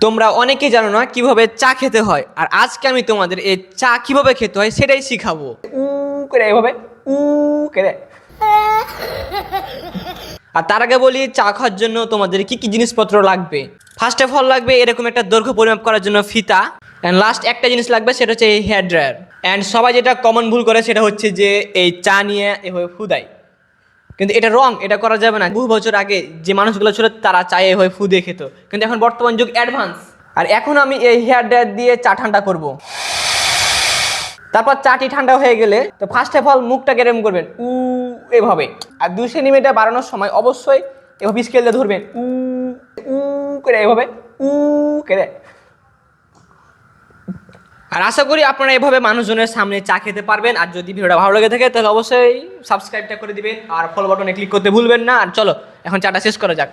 তোমরা অনেকেই জানো না কিভাবে চা খেতে হয়, আর আজকে আমি তোমাদের এই চা কিভাবে খেতে হয় সেটাই শিখাবো। উ করে এভাবে উ করে। আর তার আগে বলি, চা খাওয়ার জন্য তোমাদের কি কি জিনিসপত্র লাগবে। ফার্স্ট অফ অল লাগবে এরকম একটা দৈর্ঘ্য পরিমাপ করার জন্য ফিতা, অ্যান্ড লাস্ট একটা জিনিস লাগবে, সেটা হচ্ছে এই হেয়ার ড্রায়ার। অ্যান্ড সবাই যেটা কমন ভুল করে সেটা হচ্ছে যে এই চা নিয়ে এভাবে ফুদাই, কিন্তু এটা রং, এটা করা যাবে না। বহু বছর আগে যে মানুষগুলো ছিল তারা চায়ে হয়ে ফু দিয়ে খেত, কিন্তু এখন বর্তমান যুগ অ্যাডভান্স। আর এখন আমি এই হেয়ার ড্রায়ার দিয়ে চা ঠান্ডা করব। তারপর চাটি ঠান্ডা হয়ে গেলে তো ফার্স্ট অফ অল মুখটাকে এরম করবেন উ এভাবে। আর 2 সেন্টিমিটার বাড়ানোর সময় অবশ্যই এভাবে স্কেল দিয়ে ধরবেন উ উ করে এভাবে উ করে। আর আশা করি আপনারা এভাবে মানুষজনের সামনে চা খেতে পারবেন। আর যদি ভিডিওটা ভালো লেগে থাকে তাহলে অবশ্যই সাবস্ক্রাইবটা করে দিবেন আর ফলো বাটনে ক্লিক করতে ভুলবেন না। আর চলো এখন চাটা শেষ করা যাক।